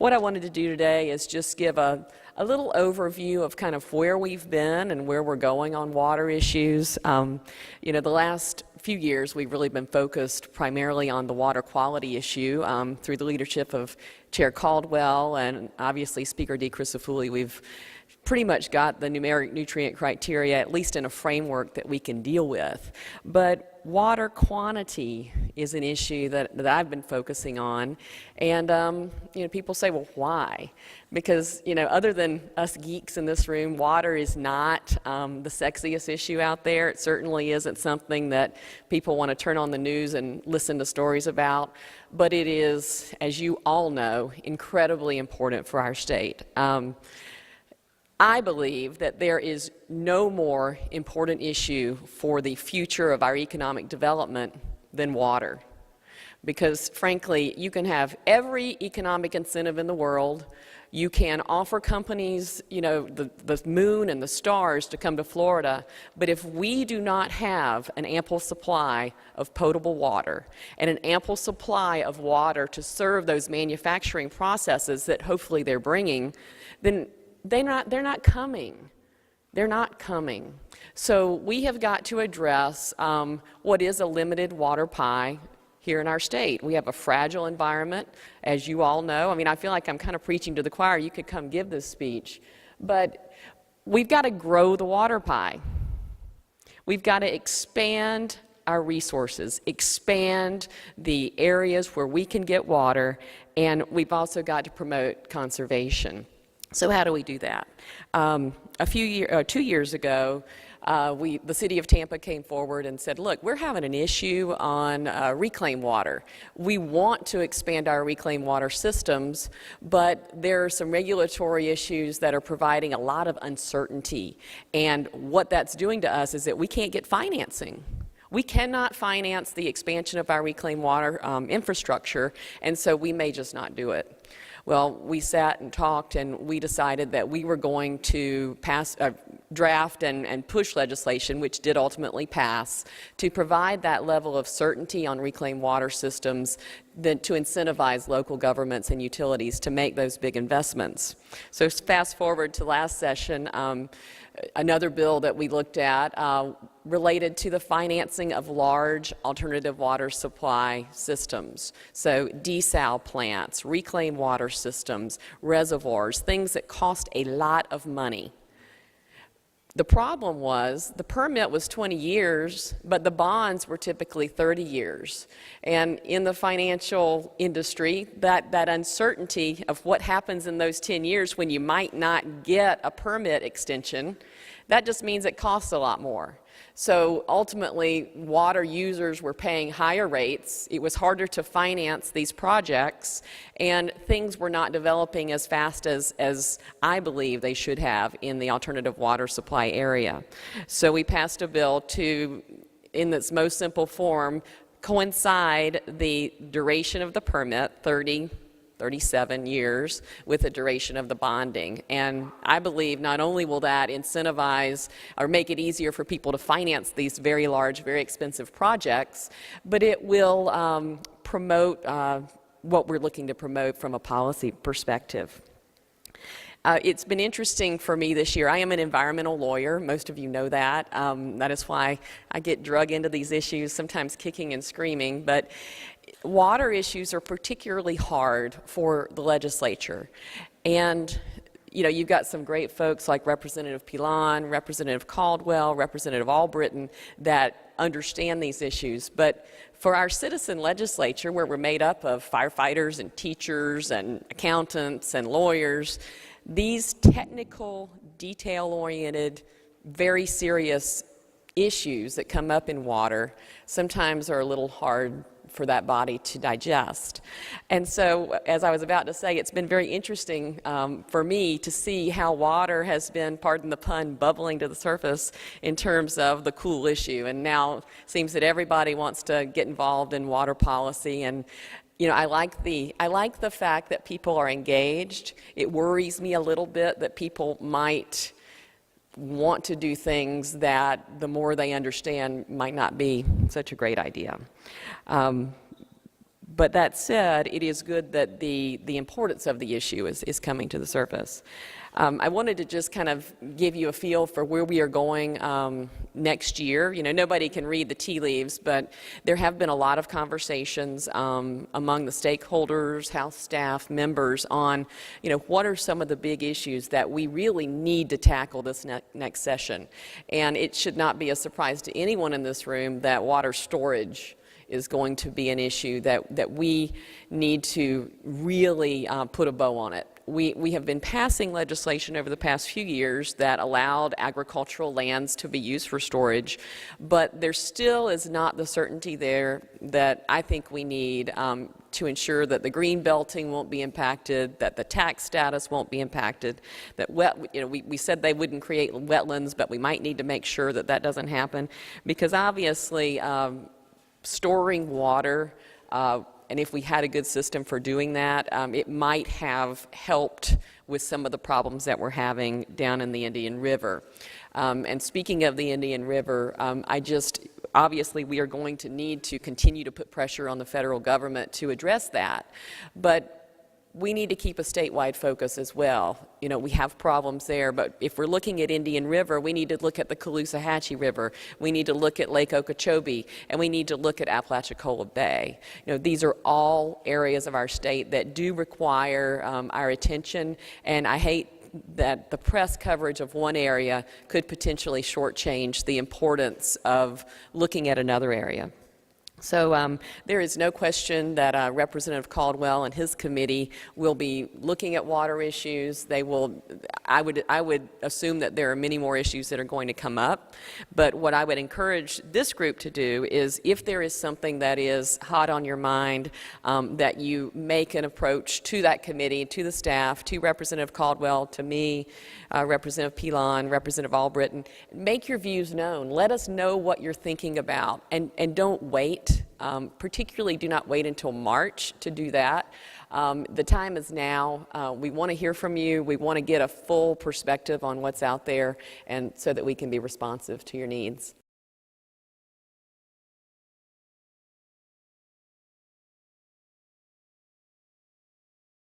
What I wanted to do today is just give a little overview of kind of where we've been and where we're going on water issues. You know, the last few years we've really been focused primarily on the water quality issue through the leadership of Chair Caldwell and obviously Speaker DeCrisafulli. We've pretty much got the numeric nutrient criteria, at least in a framework that we can deal with. But water quantity is an issue that I've been focusing on. And, you know, people say, well, why? Because, you know, other than us geeks in this room, water is not the sexiest issue out there. It certainly isn't something that people want to turn on the news and listen to stories about. But it is, as you all know, incredibly important for our state. I believe that there is no more important issue for the future of our economic development than water. Because frankly, you can have every economic incentive in the world. You can offer companies, you know, the moon and the stars to come to Florida, but if we do not have an ample supply of potable water and an ample supply of water to serve those manufacturing processes that hopefully they're bringing, then they're not coming. They're not coming. So we have got to address what is a limited water pie here in our state. We have a fragile environment, as you all know. I mean, I feel like I'm kind of preaching to the choir. You could come give this speech. But we've got to grow the water pie. We've got to expand our resources, expand the areas where we can get water, and we've also got to promote conservation. So how do we do that? 2 years ago, the city of Tampa came forward and said, look, we're having an issue on reclaimed water. We want to expand our reclaimed water systems, but there are some regulatory issues that are providing a lot of uncertainty. And what that's doing to us is that we can't get financing. We cannot finance the expansion of our reclaimed water infrastructure, and so we may just not do it. Well, we sat and talked, and we decided that we were going to draft and push legislation, which did ultimately pass, to provide that level of certainty on reclaimed water systems to incentivize local governments and utilities to make those big investments. So fast forward to last session, another bill that we looked at related to the financing of large alternative water supply systems. So desal plants, reclaimed water systems, reservoirs, things that cost a lot of money. The problem was the permit was 20 years, but the bonds were typically 30 years. And in the financial industry, that uncertainty of what happens in those 10 years when you might not get a permit extension, that just means it costs a lot more. So ultimately, water users were paying higher rates. It was harder to finance these projects, and things were not developing as fast as I believe they should have in the alternative water supply area. So we passed a bill to, in its most simple form, coincide the duration of the permit, 37 years, with the duration of the bonding. And I believe not only will that incentivize or make it easier for people to finance these very large, very expensive projects, but it will promote what we're looking to promote from a policy perspective. It's been interesting for me this year. I am an environmental lawyer. Most of you know that. That is why I get drug into these issues, sometimes kicking and screaming. But water issues are particularly hard for the legislature. And, you know, you've got some great folks like Representative Pilon, Representative Caldwell, Representative Albritton that understand these issues. But for our citizen legislature, where we're made up of firefighters and teachers and accountants and lawyers, these technical, detail-oriented, very serious issues that come up in water sometimes are a little hard for that body to digest. And so, as I was about to say, it's been very interesting for me to see how water has been, pardon the pun, bubbling to the surface in terms of the cool issue. And now it seems that everybody wants to get involved in water policy. And you know, I like the fact that people are engaged. It worries me a little bit that people might want to do things that the more they understand might not be such a great idea. But that said, it is good that the importance of the issue is coming to the surface. I wanted to just kind of give you a feel for where we are going next year. You know, nobody can read the tea leaves, but there have been a lot of conversations among the stakeholders, House staff, members on, you know, what are some of the big issues that we really need to tackle this next session. And it should not be a surprise to anyone in this room that water storage is going to be an issue that we need to really put a bow on it. We have been passing legislation over the past few years that allowed agricultural lands to be used for storage, but there still is not the certainty there that I think we need to ensure that the green belting won't be impacted, that the tax status won't be impacted, that we said they wouldn't create wetlands, but we might need to make sure that that doesn't happen, because obviously storing water, and if we had a good system for doing that, it might have helped with some of the problems that we're having down in the Indian River. And speaking of the Indian River, obviously we are going to need to continue to put pressure on the federal government to address that. But we need to keep a statewide focus as well. You know, we have problems there, but if we're looking at Indian River, we need to look at the Caloosahatchee River, we need to look at Lake Okeechobee, and we need to look at Apalachicola Bay. You know, these are all areas of our state that do require our attention, and I hate that the press coverage of one area could potentially shortchange the importance of looking at another area. So there is no question that Representative Caldwell and his committee will be looking at water issues. They will, I would assume that there are many more issues that are going to come up. But what I would encourage this group to do is, if there is something that is hot on your mind, that you make an approach to that committee, to the staff, to Representative Caldwell, to me, Representative Pilon, Representative Albritton. Make your views known. Let us know what you're thinking about, and don't wait. Particularly do not wait until March to do that. The time is now. We want to hear from you. We want to get a full perspective on what's out there, and so that we can be responsive to your needs.